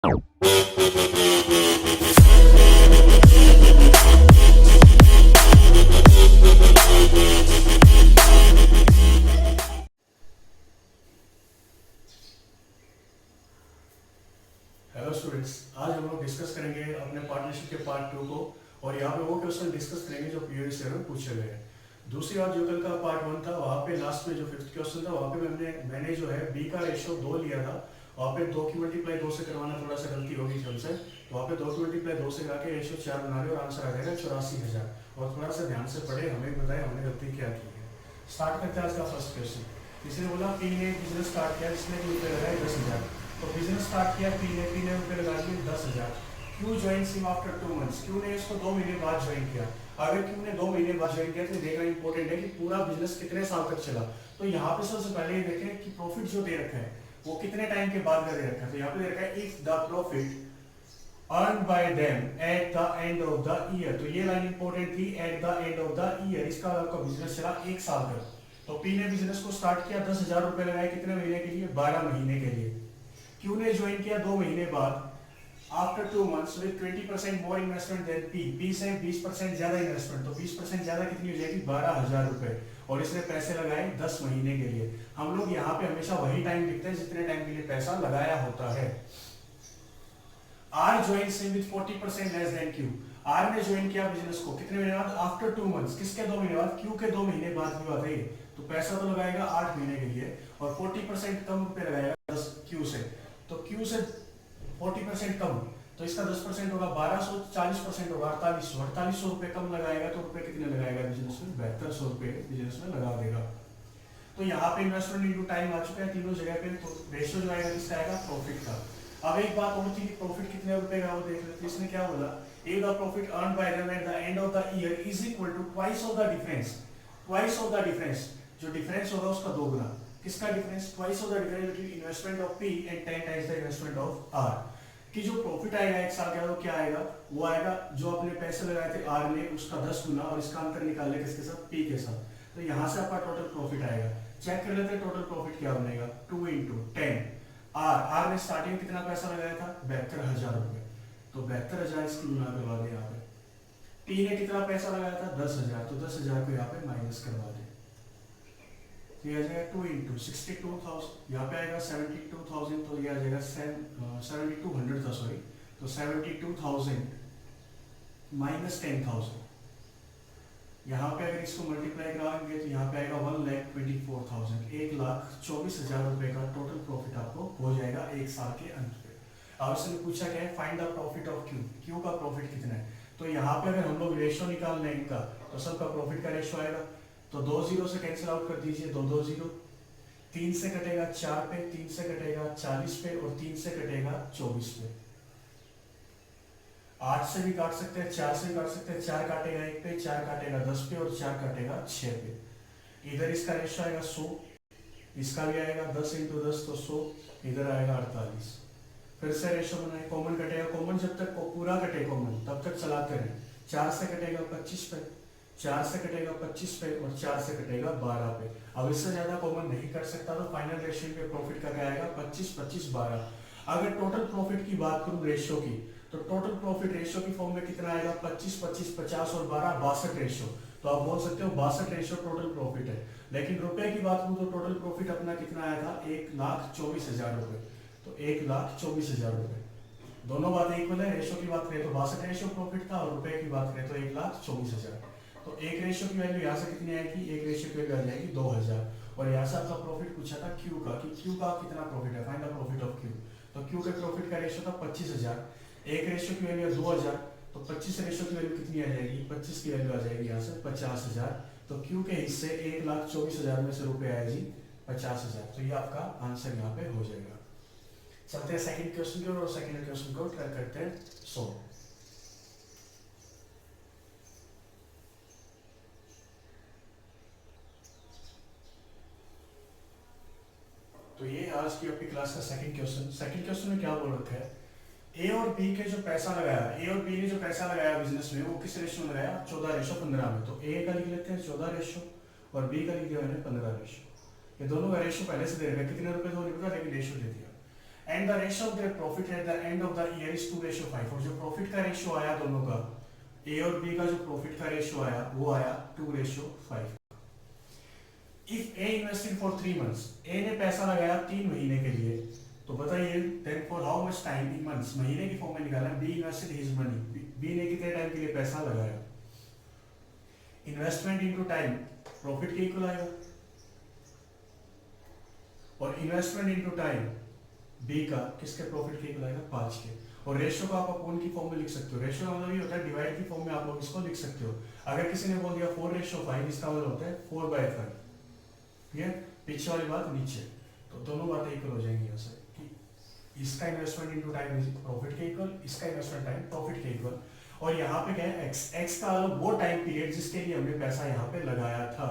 Hello students, आज हम लोग डिस्कस करेंगे अपने पार्टनरशिप के पार्ट 2 को। और यहाँ पे वो क्वेश्चन डिस्कस करेंगे जो प्रीवियस ईयर में पूछे गए हैं। दूसरी बात, जो कल का पार्ट 1 था, वहाँ पे लास्ट में जो फिफ्थ क्वेश्चन था, वहाँ पे मैंने जो है बी का रेशियो 2 लिया था। वहाँ पे 2 की मल्टीप्लाई 2 से करवाना थोड़ा सा गलती होगी थी हमसे, तो वहाँ पे 2 की मल्टीप्लाई 2 से करके रेशियो 4 बना लिया और आंसर आ जाएगा 84,000। और थोड़ा सा ध्यान से पढ़े, हमें बताए हमने गलती क्या की है। स्टार्ट करते हैं आज का फर्स्ट क्वेश्चन। किसी ने बोला पी ने बिजनेस स्टार्ट किया, जिसने रुपये लगाए 10,000। तो बिजनेस स्टार्ट किया पी ने रुपये लगा दिए 10,000। Q join SIM after 2 months. Q ने इसको 2 महीने बाद ज्वाइन किया। अगर क्यू ने 2 महीने बाद ज्वाइन किया तो देखना इंपॉर्टेंट है कि पूरा बिजनेस कितने साल तक चला। तो यहाँ पे सबसे पहले ये देखें कि प्रॉफिट जो दे रखा है वो कितने टाइम के बाद का दे रखा है। तो यहाँ पे दे रखा है if the profit earn by them at the end of the year. तो ये लाइन इंपॉर्टेंट थी, eight the end of the year. इसका आपका बिजनेस चला 1 साल तक। तो पी ने बिजनेस को स्टार्ट किया, 10,000 रुपए लगाए, कितने महीने के लिए? 12 महीने के लिए। क्यू ने ज्वाइन किया 2 महीने बाद, after 2 months with 20% more investment than P. P से 20% ज्यादा इन्वेस्टमेंट, तो 20% ज्यादा कितनी हो जाएगी? 12,000 रुपए। और इसने पैसे लगाए 10 महीने के लिए। हम लोग यहाँ पे हमेशा वही टाइम लिखते हैं जितने टाइम के लिए पैसा लगाया होता है। R join him with 40% less than Q. R ने ज्वाइन किया बिजनेस को कितने महीने बाद? After 2 months. किसके 2 महीने बाद? क्यू के 2 महीने बाद की बात है। तो पैसा तो लगाएगा 8 महीने के लिए और 40% कम रुपए लगाएगा 10 क्यू से। तो क्यू से 40% कम, तो इसका 10% होगा 1200, 40% होगा 4800। 4800 रुपए कम लगाएगा तो रुपए कितने लगाएगा बिजनेस में? 7200 रुपए बिजनेस में लगा देगा। तो यहाँ पे इन्वेस्टमेंट इनटू टाइम आ चुका है तीनों जगह पे। तो रेशियो जो आएगा किसका आएगा? प्रॉफिट का। अब एक बात और थी कि प्रॉफिट कितने रुपए का, वो देख लेते। इसने क्या बोला? If the profit earn by them at the end of the year is equal to twice of the difference. Twice of the difference, जो डिफरेंस होगा उसका दोगुना। किसका difference? Twice of the difference between investment of P and 10 times the investment of R. कि जो profit आएगा 1 साल का, वो क्या आएगा? वो आएगा जो अपने पैसे लगाए थे आर ने, उसका 10 गुना, और इसका अंतर निकाल ले किसके साथ? पी के साथ। तो यहाँ से आपका टोटल प्रॉफिट आएगा। चेक कर लेते हैं टोटल प्रॉफिट क्या बनेगा। 2 इंटू 10। आर ने स्टार्टिंग में कितना पैसा लगाया था? 72,000 रुपए। तो 72,000 इसकी गुना करवा दे यहाँ पे। पी ने कितना पैसा लगाया था? 10,000। तो 10,000 को यहाँ पे माइनस करवा दे। तो ये आ जाएगा 2 इंटू 62,000। यहाँ पे आएगा 72,000, तो ये आ जाएगा 7200 था, सॉरी। तो 72,000 माइनस 10,000। यहाँ पे अगर इसको मल्टीप्लाई कराएंगे तो यहाँ पे आएगा 1,24,000। 1,24,000 रुपए का टोटल प्रॉफिट आपको हो जाएगा 1 साल के अंत पे। अब इसने पूछा क्या है? Find the profit of Q. Q का प्रॉफिट कितना है? तो यहाँ पे अगर हम लोग रेशियो निकाल लें इनका, तो सबका प्रॉफिट का रेशियो आएगा। तो 2 जीरो से कैंसिल आउट कर दीजिए, 2 जीरो। 3 से कटेगा 4 पे, 3 से कटेगा 40 पे, और 3 से कटेगा 24 पे। 8 से भी काट सकते हैं, 4 से भी काट सकते हैं। 4 काटेगा 1 पे, 4 काटेगा 10 पे, और 4 काटेगा 6 पे। इधर इसका रेशियो आएगा 100, इसका भी आएगा 10 इंटू 10 तो 100, इधर आएगा 48। फिर से रेशियो बनाए, कॉमन कटेगा। कॉमन जब तक पूरा कटे कॉमन तब तक चलाते रहे। 4 से कटेगा 25 पे, 4 से कटेगा 25 पे, और 4 से कटेगा 12 पे। अब इससे ज्यादा कॉमन नहीं कर सकता, तो फाइनल रेशियो पे प्रॉफिट का क्या आएगा? 25, 25, 12। अगर टोटल प्रॉफिट की बात करूं रेशियो की, तो टोटल प्रॉफिट रेशियो की फॉर्म में कितना आएगा? 25, 25, 50 और 12, 62 रेशियो। तो आप बोल सकते हो 62 रेशियो टोटल प्रॉफिट है। लेकिन रुपए की बात करूं तो टोटल प्रॉफिट अपना कितना आया था? 1,24,000 रुपए। तो 1,24,000 रुपए। दोनों बातें इक्वल है। रेशियो की बात करें तो 62 रेशियो प्रॉफिट था, और रुपए की बात करें तो 1,24,000। तो एक रेशियो की वैल्यू यहाँ से कितनी आएगी? एक रेशियो की वैल्यू आ जाएगी 2,000। और यहाँ से आपका प्रॉफिट पूछा था क्यू का, कि क्यू का कितना प्रॉफिट है, find the profit of Q. तो क्यू के प्रॉफिट का रेशियो था 25,000। एक रेशियो की वैल्यू है 2,000, तो 25 रेशियो की वैल्यू कितनी आ जाएगी? 25 की वैल्यू आ जाएगी यहाँ से 50,000। तो क्यू के हिस्से 1,24,000 में से रुपए आए जी 50,000। तो ये आपका आंसर यहाँ पे हो जाएगा। चलते हैं सेकंड क्वेश्चन की ओर, और सेकंड क्वेश्चन को ट्राई करते हैं सोल्व। तो ये आज की अपनी क्लास का सेकंड क्वेश्चन। सेकंड क्वेश्चन में क्या बोल रखा है? ए और बी के जो पैसा लगाया, ए और बी ने जो पैसा लगाया बिजनेस में, वो किस रेशियो में लगाया? 14:15 में। तो ए का लिख लेते हैं 14 रेशियो, और बी का लिख दिया मैंने 15 रेशियो। ये दोनों का रेशियो पहले से दे रखा है, कितने रुपए तो नहीं पता, लेकिन रेशियो दे दिया। And the ratio of their profit eight the end of the year is 2:5। और जो प्रॉफिट का रेशियो आया दोनों का, ए और बी का जो प्रॉफिट का रेशियो आया वो आया 2:5। If A invested for 3 months, A ने पैसा लगाया 3 महीने के लिए, तो बताइए then for how much time in months, महीने की फॉर्म में निकालना, B invested his money, B ने कितने टाइम के लिए पैसा लगाया। इन्वेस्टमेंट इनटू टाइम प्रॉफिट के इक्वल आएगा, और इन्वेस्टमेंट इनटू टाइम बी का किसके प्रॉफिट के इक्वल आएगा, 5 के। और रेशियो को आप अपोन की फॉर्म में लिख सकते हो, रेशियो का मतलब ये होता है डिवाइड की फॉर्म में आप लोग इसको लिख सकते हो। अगर किसी ने बोल दिया 4:5, इसका मतलब होता है 4/5, ठीक है, पीछे वाली बात नीचे, तो दोनों बातें इक्वल हो जाएंगी यहाँ से कि इसका इन्वेस्टमेंट इनटू टाइम प्रॉफिट के इक्वल, इसका इन्वेस्टमेंट टाइम प्रॉफिट के इक्वल। और यहाँ पे क्या है, एक्स का वो टाइम पीरियड जिसके लिए हमने पैसा यहाँ पे लगाया था।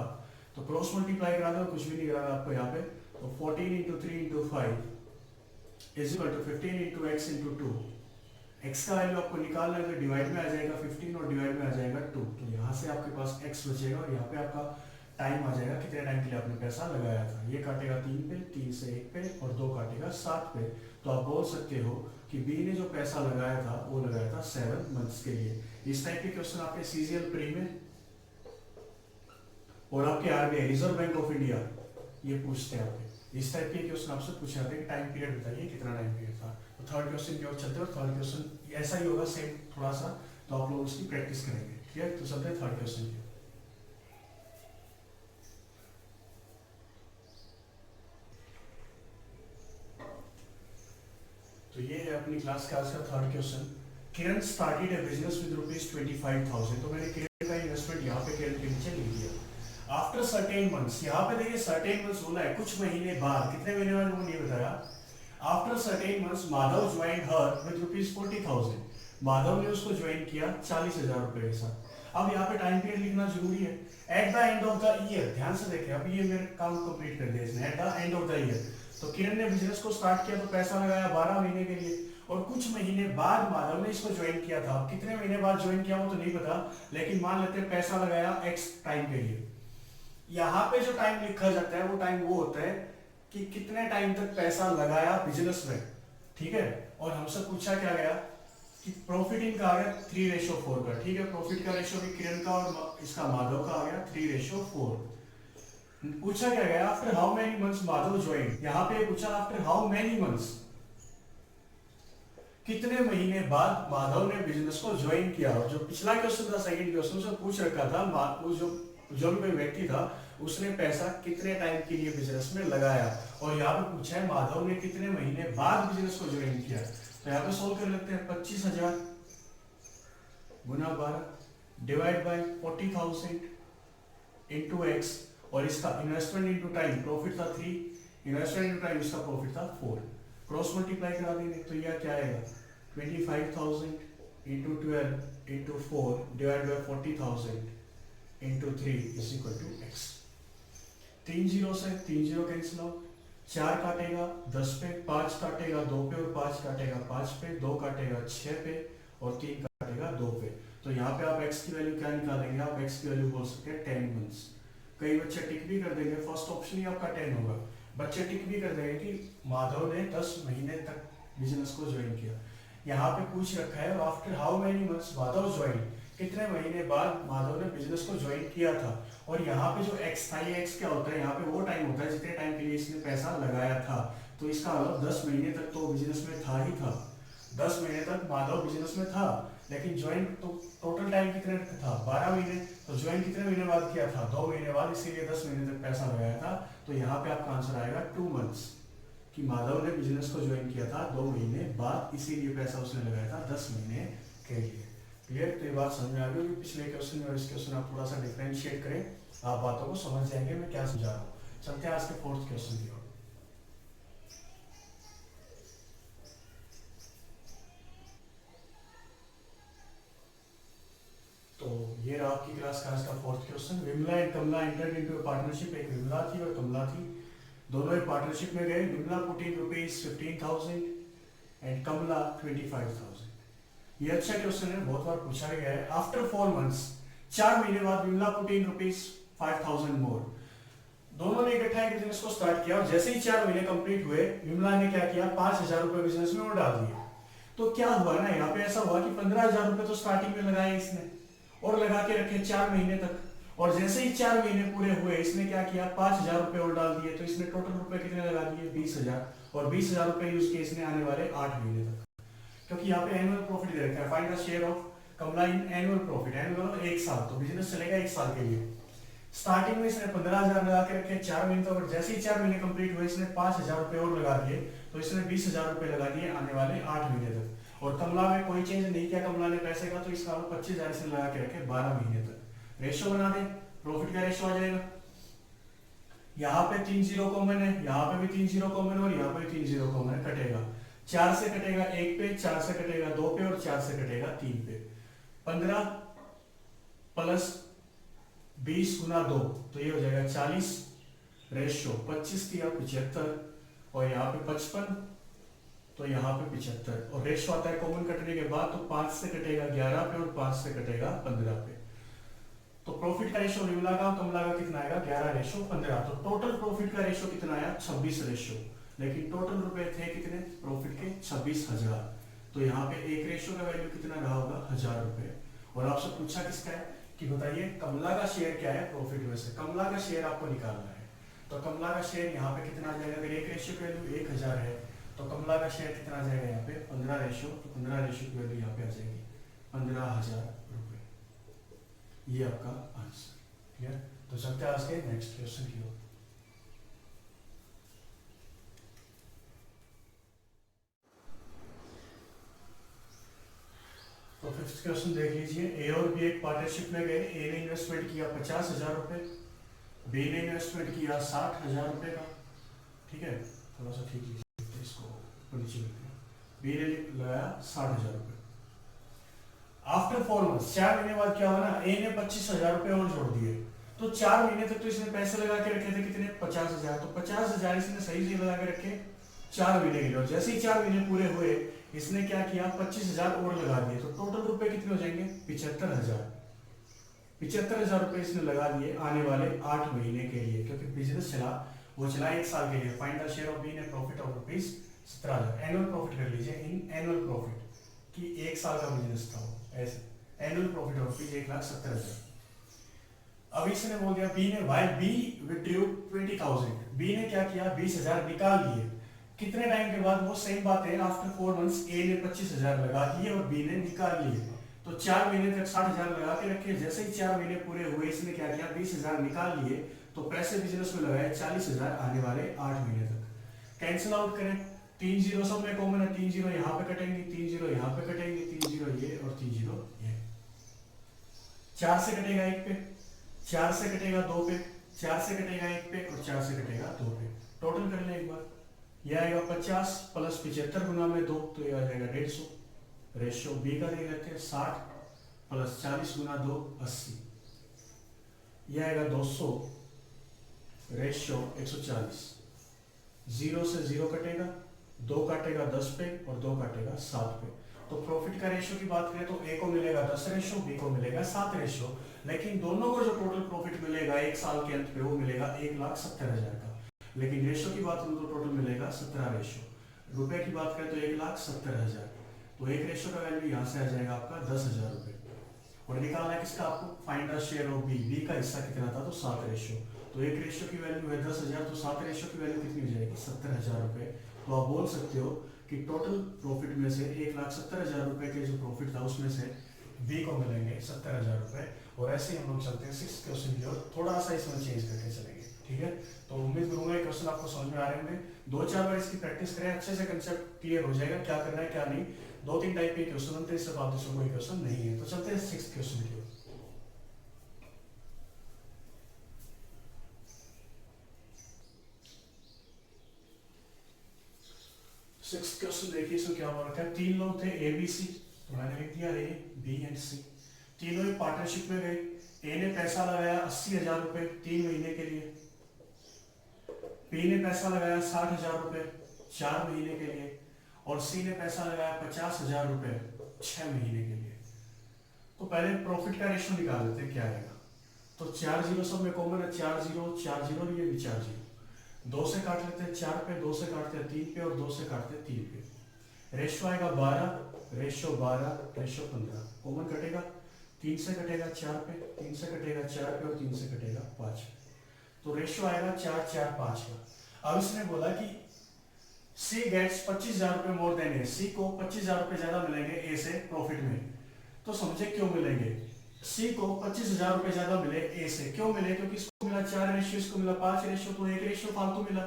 तो क्रॉस मल्टीप्लाई करा दो, कुछ भी नहीं कराना आपको यहाँ पे। तो 14 × 3 × 5 is equal to 15 × x × 2। x का वैल्यू आपको निकालना है तो डिवाइड में आ जाएगा 15 और डिवाइड में आ जाएगा 2। तो यहाँ से आपके पास x बचेगा और यहाँ पे आपका टाइम आ जाएगा, कितने टाइम के लिए आपने पैसा लगाया था। ये काटेगा 3 पे, 3 से 1 पे, और 2 काटेगा 7 पे। तो आप बोल सकते हो कि बी ने जो पैसा लगाया था वो लगाया था 7 मंथ्स के लिए। इस टाइप के क्वेश्चन आपके सीजीएल प्री में और आपके RBI reserve bank of India ये पूछते हैं आपके। इस टाइप के क्वेश्चन आपसे पूछे जाते हैं, टाइम पीरियड बताइए कितना टाइम पीरियड था। तो थर्ड क्वेश्चन की ओर चलते हैं, और थर्ड क्वेश्चन ऐसा ही होगा सेम थोड़ा सा, तो आप लोग उसकी प्रैक्टिस करेंगे, ठीक है। तो चलते हैं थर्ड क्वेश्चन की। तो ये है अपनी क्लास का आज का third question. Kiran started A business with ₹25,000। तो मैंने किरण का इन्वेस्टमेंट यहाँ पे किरण के नीचे लिख दिया। आफ्टर सर्टेन मंथ्स, यहाँ पे देखिए सर्टेन मंथ्स बोला है, कुछ महीने बाद, कितने महीने बाद वो नहीं बताया। After certain months Madhav join her with ₹40,000। Madhav ने उसको ज्वाइन किया 40,000 रुपए के साथ। अब यहाँ पे टाइम पीरियड लिखना जरूरी है। Eight the end of the year, ध्यान से देखें, अब ये मेरे काम कंप्लीट कर दिया इसने। Eight the end of the year, तो किरण ने बिजनेस को स्टार्ट किया तो पैसा लगाया 12 महीने के लिए, और कुछ महीने बाद माधव ने इसको ज्वाइन किया था। कितने महीने बाद ज्वाइन किया वो तो नहीं पता, लेकिन मान लेते हैं पैसा लगाया x टाइम के लिए। यहाँ पे जो टाइम लिखा जाता है वो टाइम वो होता है कि कितने टाइम तक पैसा लगाया बिजनेस में, ठीक है। और हमसे पूछा क्या गया कि प्रॉफिट इनका आ गया 3:4 का, ठीक है। प्रॉफिट का रेशियो भी किरण का और इसका माधव का आ गया 3:4। पूछा क्या गया, after how many months Madhav join. यहाँ पे पूछा आफ्टर हाउ मेनी मंथ्स, कितने महीने बाद माधव ने बिजनेस को ज्वाइन किया। और जो पिछला क्वेश्चन था, सेकंड क्वेश्चन, उसमें पूछ रखा था वो जो भी कोई व्यक्ति था उसने पैसा कितने टाइम के लिए बिजनेस में लगाया, और यहाँ पे पूछा है माधव ने कितने महीने बाद बिजनेस को ज्वाइन किया। तो यहाँ पे सोल्व कर लेते हैं। 25,000 गुना 12 डिवाइड बाय 40,000 इंटू एक्स, और इसका इन्वेस्टमेंट इनटू टाइम प्रॉफिट था 3, इन्वेस्टमेंट इनटू टाइम इसका प्रॉफिट था 4। क्रॉस मल्टीप्लाई करा देंगे तो यह क्या आएगा 25,000 into 12 into 4 divide by 40,000 into 3 is equal to X. 3 zero से 3 जीरो कैंसिल आउट, 4 काटेगा 10 पे, 5 काटेगा 2 पे, और 5 काटेगा 5 पे, 2 काटेगा 6 पे, और 3 काटेगा 2 पे। तो यहाँ पे आप x की वैल्यू क्या निकालेंगे, आप x की वैल्यू बोल सकते हैं 10 मंथ्स। कई बच्चे टिक भी कर देंगे, फर्स्ट ऑप्शन ही आपका 10 होगा। बच्चे टिक भी कर देंगे कि माधव ने 10 महीने तक बिजनेस को ज्वाइन किया। यहाँ पे पूछ रखा है after how many months Madhav join, कितने महीने बाद माधव ने बिजनेस को ज्वाइन किया था। और यहाँ पे जो x था, ये x क्या होता है, यहाँ पे वो टाइम होता है जितने टाइम के लिए इसने पैसा लगाया था। तो इसका मतलब 10 महीने तक तो बिजनेस में था ही था, 10 महीने तक माधव बिजनेस में था। लेकिन ज्वाइन तो टोटल टाइम कितने था 12 महीने, तो ज्वाइन कितने महीने बाद किया था 2 महीने बाद, इसीलिए 10 महीने तक पैसा लगाया था। तो यहाँ पे आपका आंसर आएगा 2 मंथ्स, कि माधव ने बिजनेस को ज्वाइन किया था 2 महीने बाद, इसीलिए पैसा उसने लगाया था 10 महीने के लिए। क्लियर। तो ये बात समझ में आ गई कि पिछले क्वेश्चन में और इस क्वेश्चन आप थोड़ा सा डिफरेंशिएट करें, आप बातों को समझ जाएंगे मैं क्या समझा रहा हूँ। चलते हैं आज के फोर्थ क्वेश्चन की ओर। तो ये रहा आपकी क्लास का आज का fourth question. Vimla and Kamla entered into a partnership. एक विमला थी और कमला थी, दोनों एक पार्टनरशिप में गए। विमला पुट इन ₹15,000 एंड कमला 25,000। ये अच्छा क्वेश्चन है, बहुत बार पूछा गया है। आफ्टर 4 मंथ्स, 4 महीने बाद विमला पुट इन ₹5,000 मोर। दोनों ने इकट्ठा एक बिजनेस को स्टार्ट किया और जैसे ही 4 महीने कंप्लीट हुए विमला ने क्या किया, 5,000 रुपए बिजनेस में और डाल दिए। तो क्या हुआ ना, यहाँ पे ऐसा हुआ कि 15,000 रुपए तो स्टार्टिंग में लगाए इसने और लगा के रखे 4 महीने तक, और जैसे ही 4 महीने पूरे हुए इसने क्या किया, 5,000 रुपए और डाल दिए। तो इसने टोटल रुपए कितने लगा दिए, 20,000, और 20,000 रुपए यूज किए इसने आने वाले 8 महीने तक। क्योंकि यहाँ पे एनुअल प्रॉफिट दे रखा है, find the share of Kamla in annual profit. Annual मतलब 1 साल, तो बिजनेस चलेगा 1 साल के लिए। स्टार्टिंग में इसने 15,000 लगा के रखे 4 महीने तक, और जैसे ही 4 महीने कंप्लीट हुए इसने 5,000 रुपए और लगा दिए। तो इसने 20,000 रुपए लगा दिए आने वाले 8 महीने तक। और कमला में कोई चेंज नहीं किया कमला ने पैसे का, तो इसका 25,000 इसने लगा के रखे 12 महीने तक। रेशो बना दे, प्रॉफिट का रेशो आ जाएगा। यहाँ पे 3 जीरो कॉमन है, यहाँ पे भी 3 जीरो कॉमन है, और यहाँ पे भी 3 जीरो कॉमन है, कटेगा। 4 से कटेगा 1 पे, 4 से कटेगा 2 पे, और 4 से कटेगा 3 पे। 15 प्लस 20 गुना 2, तो ये हो जाएगा 40। रेशो 25 दिया 75, और यहाँ पे 55, तो यहाँ पे 75। और रेशो आता है कॉमन कटने के बाद, तो 5 से कटेगा 11 पे, और 5 से कटेगा 15 पे। तो प्रॉफिट का रेशो विमला का और कमला का कितना आएगा, 11:15। तो टोटल प्रॉफिट का रेशो कितना आया, 26 रेशो। लेकिन टोटल रुपए थे कितने प्रॉफिट के, 26,000। तो यहाँ पे एक रेशो का वैल्यू कितना रहा होगा, 1,000 रुपए। और आपसे पूछा किसका है कि बताइए कमला का शेयर क्या है प्रॉफिट में से, कमला का शेयर आपको निकालना है। तो कमला का शेयर यहाँ पे कितना आ जाएगा, अगर एक रेशो की वैल्यू 1,000 है, तो कमला का शेयर कितना आ जाएगा यहाँ पे 15 रेशो। तो 15 रेशो की वैल्यू यहाँ पे आ जाएगी 15,000 रुपए। ये आपका आंसर। क्लियर। तो चलते हैं आज के नेक्स्ट क्वेश्चन की ओर। तो फिफ्थ क्वेश्चन देख लीजिए। ए और बी एक पार्टनरशिप में गए। ए ने इन्वेस्टमेंट किया 50,000 रुपए, बी ने इन्वेस्टमेंट किया 60,000 रुपए का। ठीक है, थोड़ा सा ठीक लीजिए इसको, ऊपर नीचे करते हैं। बी ने लगाया 60,000 रुपए। आफ्टर 4 मंथ्स, 4 महीने बाद क्या हुआ ना, ए ने 25,000 रुपए और जोड़ दिए। तो 4 महीने तक तो इसने पैसे लगा के रखे थे कितने, 50,000। तो 50,000 इसने सही से लगा के रखे 4 महीने के लिए, और जैसे ही 4 महीने पूरे हुए इसने क्या किया, 25,000 और लगा दिए। तो टोटल रुपए कितने हो जाएंगे, 75,000। 75,000 रुपए इसने लगा दिए आने वाले 8 महीने के लिए, क्योंकि बिजनेस चला, वो चला 1 साल के लिए। Find the share of B ने profit of rupees 17,000। Annual profit कर लीजिए, इन एनुअल प्रॉफिट कि 1 साल का बिजनेस था वो, ऐसे एनुअल प्रॉफिट ऑफ रुपीज 1,70,000। अब इसने बोल दिया बी ने, वाई बी विड्रू 20,000, बी ने क्या किया, 20,000 निकाल लिए। कितने टाइम के बाद, वो सेम बात है, आफ्टर 4 मंथ्स ए ने 25,000 लगा दिए और बी ने निकाल लिए। तो 4 महीने तक 60,000 लगा के रखे। जैसे ही 4 महीने पूरे हुए इसने क्या किया, 20,000 निकाल लिए। तो पैसे बिजनेस में लगाए 40,000 आने वाले 8 महीने तक। कैंसिल आउट करें, 3 जीरो सब में कॉमन है, 3 जीरो यहाँ पे कटेंगे, 3 जीरो यहाँ पे कटेंगे, 3 जीरो ये और 3 जीरो ये। 4 से कटेगा 1 पे, 4 से कटेगा 2 पे, 4 से कटेगा 1 पे, और 4 से कटेगा 2 पे। टोटल कर ले एक बार, यह आएगा 50 प्लस 75 गुना में 2, तो यह आ जाएगा 150। रेशियो बी का दे देते हैं 60 प्लस 40 गुना 2 80, यह आएगा 200। रेशियो 140। 0 से 0 कटेगा, 2 काटेगा 10 पे और 2 काटेगा 7 पे। तो प्रॉफिट का रेशियो की बात करें तो ए को मिलेगा 10 रेशियो, बी को मिलेगा 7 रेशियो। लेकिन दोनों को जो टोटल प्रॉफिट मिलेगा 1 साल के अंत पे वो मिलेगा 1,70,000 का। लेकिन रेशियो की बात करूं तो टोटल मिलेगा 17 रेशियो। रुपए की बात करें तो 1,70,000। तो एक रेशियो का वैल्यू यहाँ से आ जाएगा आपका 10,000 रुपए। और निकालना है किसका आपको, find the share of B. B का हिस्सा कितना था, तो 7 रेशियो। तो एक रेशियो की वैल्यू है 10,000, तो 7 रेशियो की वैल्यू कितनी हो जाएगी, 70,000 रुपए। तो आप बोल सकते हो कि टोटल प्रॉफिट में से 1,70,000 रुपए के जो प्रॉफिट था उसमें से बी को मिलेंगे 70,000 रुपए। और ऐसे ही हम लोग चलते हैं 6th क्वेश्चन की ओर, थोड़ा सा इसमें चेंज करके चलेंगे। ठीक है, तो उम्मीद करूंगा ये क्वेश्चन आपको समझ में आ रहे होंगे। 2-4 बार इसकी प्रैक्टिस करें, अच्छे से कंसेप्ट क्लियर हो जाएगा, क्या करना है क्या नहीं। 2-3 टाइप के क्वेश्चन बनते हैं, इससे आप दूसरों कोई क्वेश्चन नहीं है। तो चलते हैं 6th क्वेश्चन की ओर। 6th क्वेश्चन देखिए, इसमें क्या हो रखा है। 3 लोग थे ए बी सी, तो मैंने लिख दिया ए बी एंड सी। तीनों ही पार्टनरशिप में गए। ए ने पैसा लगाया 80,000 रुपए 3 महीने के लिए, बी ने पैसा लगाया 60,000 रुपए 4 महीने के लिए, और सी ने पैसा लगाया 50,000 रुपए 6 महीने के लिए। तो पहले प्रॉफिट का रेशियो निकाल लेते हैं क्या आएगा। तो 4 जीरो सब में कॉमन है, 4 जीरो और ये भी 4 जीरो, 2 से काट लेते हैं 4 पे, 2 से काटते हैं 3 पे और 2 से काटते हैं 3 पे। रेशो आएगा 12, रेशो 15 कॉमन कटेगा, 3 से कटेगा 4 पे, 3 से कटेगा 4 पे और 3 से कटेगा 5 पे। तो रेशो आएगा 4 4 5 का। अब इसने बोला कि सी गेट्स 25,000 रुपए मोर देन ए, सी को 25,000 रुपए ज्यादा मिलेंगे ए से प्रॉफिट में। तो समझे क्यों मिलेंगे, सी को 25,000 रुपए ज्यादा मिले ए से, क्यों मिले, क्योंकि इसको मिला 4 रेशियो, इसको मिला 5 रेशियो, तो 1 रेशियो फालतू मिला।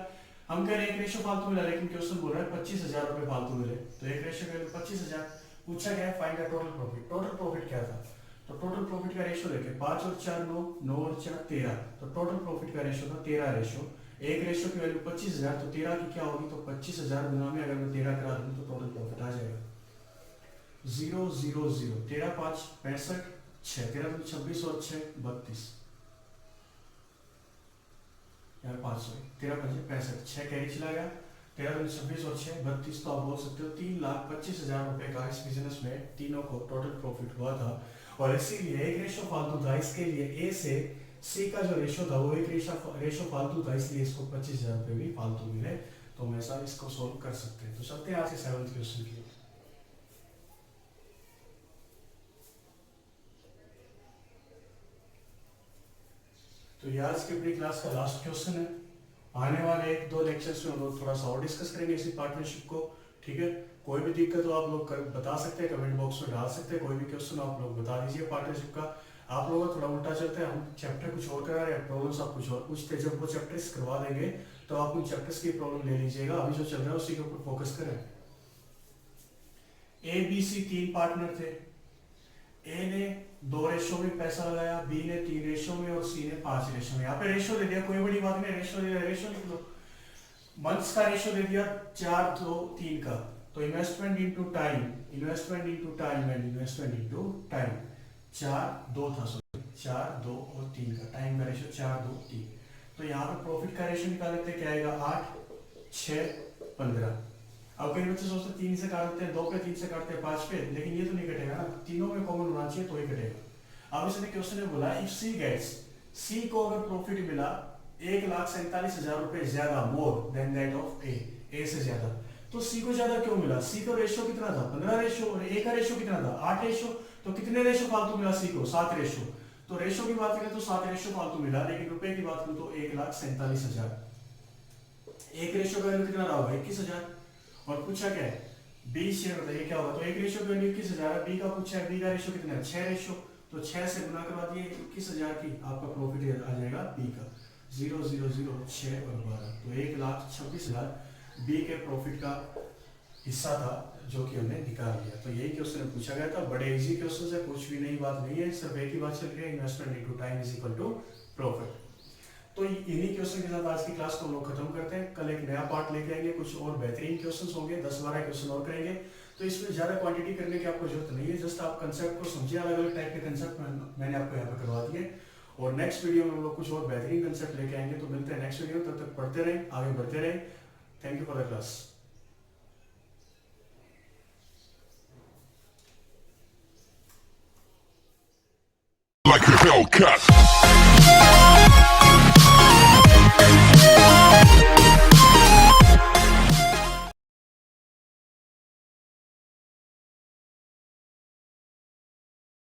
हम कह रहे हैं 1 रेशियो फालतू मिला, लेकिन क्वेश्चन बोल रहा है 25,000 रुपए फालतू मिले, तो 1 रेशियो का 25,000। पूछा गया है find the total profit. Total profit क्या था, तो टोटल प्रॉफिट का रेशियो देखे 5 और 4 9, 9 और 4 13, तो टोटल प्रॉफिट का रेशियो था 13 रेशियो। 1 रेशियो की वैल्यू 25,000, तो 13 की क्या होगी, तो 25,000 गुना में अगर मैं 13 करा दूं तो टोटल प्रॉफिट आ जाएगा 0 0 0, 13 5 65, 6 13 26 और 6 32, यार 500, 13 5 65, 6 कैरी चला गया, 13 26 और 6 32, तो आप बोल सकते हो 3,25,000 रुपए का इस बिजनेस में तीनों को टोटल प्रॉफिट हुआ था। और इसीलिए 1 रेशियो फालतू था, इसके लिए ए से सी का जो रेशो था वो 1 रेशो फालतू था, इसलिए इसको 25,000 रुपए भी फालतू मिले। तो हम ऐसा इसको सोल्व कर सकते हैं। तो चलते हैं आज के 7th क्वेश्चन की। तो ये आज की अपनी क्लास का लास्ट क्वेश्चन है। आने वाले 1-2 लेक्चर्स में हम लोग थोड़ा सा और डिस्कस करेंगे इसी पार्टनरशिप को, ठीक है। कोई भी दिक्कत हो आप लोग बता सकते हैं, कमेंट बॉक्स में डाल सकते हैं, कोई भी क्वेश्चन आप लोग बता दीजिए पार्टनरशिप का। आप लोगों का थोड़ा उल्टा चलता है, हम चैप्टर कुछ और करा रहे हैं, प्रॉब्लम्स आप कुछ और पूछते हैं। जब वो चैप्टर्स करवा देंगे तो आप उन चैप्टर्स की प्रॉब्लम ले लीजिएगा, अभी जो चल रहा है उसी के ऊपर फोकस करें। ए बी सी 3 पार्टनर थे, ए ने 2 रेशो में पैसा लगाया, बी ने 3 रेशो में और सी ने 5 रेशो में। यहाँ पे रेशो दे दिया, कोई बड़ी बात नहीं, रेशो दे दिया, रेशो लिख लो। मंथ्स का रेशो दे दिया 4 2 3 का, तो investment into time, investment into time and investment into time 4 2 था, 4 2 और 3 का, टाइम का रेशो 4 2 3। तो यहाँ पे प्रॉफिट का रेशो निकाल लेते हैं, क्या आएगा 8 6 15। अब कई बच्चे सोचते 3 से काटते हैं, 2 पे 3 से काटते हैं 5 पे, लेकिन ये तो नहीं कटेगा ना, तीनों में कॉमन होना चाहिए तो ही कटेगा। अब इसने क्वेश्चन में बोला इफ सी गेट्स, सी को अगर प्रॉफिट मिला 1,47,000 रुपए ज्यादा, मोर देन दैट ऑफ ए से ज्यादा, तो सी को ज्यादा क्यों मिला, सी का रेशियो कितना था 15 रेशियो और ए का रेशियो कितना था 8 रेशियो, तो कितने रेशियो फालतू मिला सी को 7 रेशियो। तो रेशियो की बात करें तो 7 रेशियो फालतू मिला, लेकिन रुपए की बात करूं तो 1,47,000। एक रेशियो का वैल्यू कितना रहा होगा 21,000। और पूछा क्या है बी शेयर बताइए क्या होगा, तो एक रेशियो का वैल्यू 21,000 है, बी का पूछा है, बी का रेशियो कितना है 6 रेशियो, तो 6 से गुना करवा दिए 21,000 की, आपका प्रॉफिट आ जाएगा बी का 0 0 0 6 और 12, तो 1,26,000 बी के प्रॉफिट का हिस्सा था जो कि हमने निकाल लिया। तो यही क्वेश्चन पूछा गया था, बड़े इजी क्वेश्चन है, कुछ भी नई बात नहीं है, सिर्फ एक ही बात चल रही है, investment into time is equal to profit. तो इन्हीं क्वेश्चन के साथ आज की क्लास को हम लोग खत्म करते हैं। कल एक नया पार्ट लेके आएंगे, कुछ और बेहतरीन क्वेश्चंस होंगे, 10-12 क्वेश्चन और करेंगे। तो इसमें ज्यादा क्वांटिटी करने की आपको जरूरत नहीं है, जस्ट आप कंसेप्ट को समझिए, अलग अलग टाइप के कंसेप्ट मैंने आपको यहाँ पे करवा दिए। और नेक्स्ट वीडियो में हम लोग कुछ और बेहतरीन कंसेप्ट लेके आएंगे। तो मिलते हैं नेक्स्ट वीडियो, तब तक पढ़ते रहें, आगे बढ़ते रहें। Thank you for the class. Like a Hellcat.